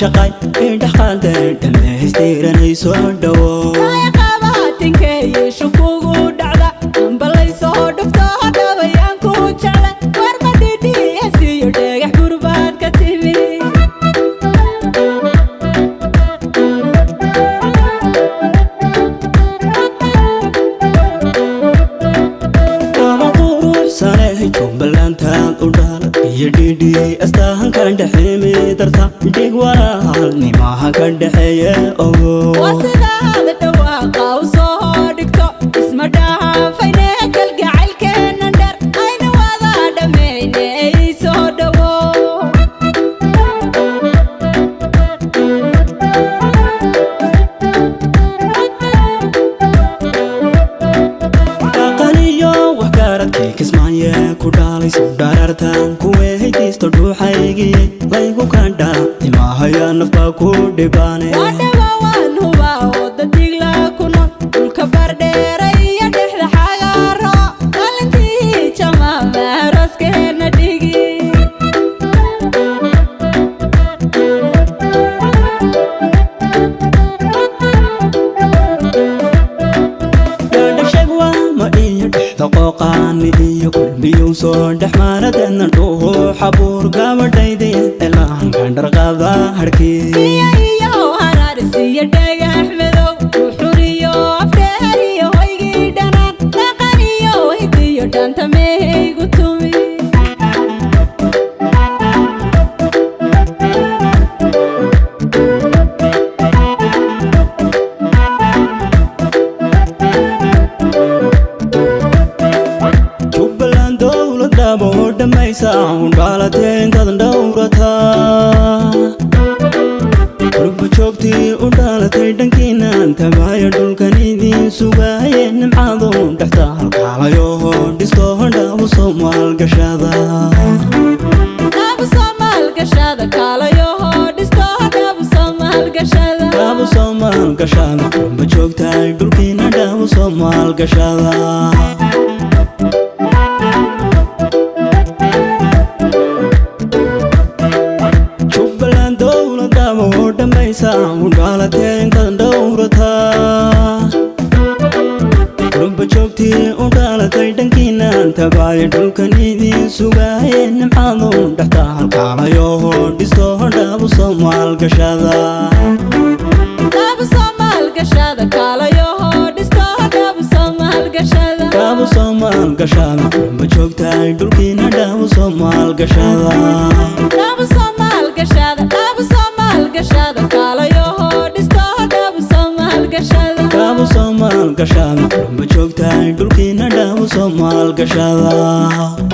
عاشقي دخلت دمهستيرني soo dhawo qabaatinkay shukugu dhacda balay soo dhufto dhabayaan ku jecla war ma dhidhiisiyo dhagax gurbaad ka timi ballantaad u dhaal iyo dhidhi astahan ka dhaxeeme darta dhig walaal nimaha ka dhaxeeye ogo wasida hada dhawaaqa u soo dhigto isma dhaafayne kalgacaylkeena dheer ayna wada dhammayne ay soo dhawo aqaliyo wax garadkii kismaaye ku dhaalay soo dhaarartaan kuwee haytiisto dhuuxaygii laygu kandha timahaya nafba ku dhibaane wadhawaan huba wada digla ku nool dhulka bardheeraya dhexda xagaaro qalintii jamaama aroskeena dhigi qoqaani iyo kulmiyuu soo dhex maaradeedna dhuuhu xabuur gabadhaydi elaan kandharqada harkii iyo haraarisiyo dhagax madow uxuriyo afdheeriyo hoygii dhanaan dhaqaniyo hidiyo dhanta mehaygu tumi dhaalateentadan dhowrataa qurba joogtii u dhaalatay dhankiinaan tagaaya dhulkan idiin sugaaye nimcaadu dhexta halkaalayo dhisto dhabu soomaalgashada dhabu soomaalgashada kaalayo dhisto dhabu soomaalgashada dhabu soomaalgashada qurba joogtay dhulkiina dhabu soomaalgashada dhaalateentadan dhowrataa qurba joogtii u dhaalatay dhankiinaan tagaaya dhulkan idiin sugaaye nimcaadu dhexta halkaalayo dhisto dhabu soomaalgashada dhabu soomaalgashada kaalayo dhisto dhabu soomaalgashada dhabu soomaalgashada qurba joogtay dhulkiina dhabu soomaalgashada dhabu soomaalgashada dhabu soomaalgashada kaalayo dhisto dhabu soomaalgashada dhabu soomaalgashada qurba joogtay dhulkiina dhabu soomaalgashada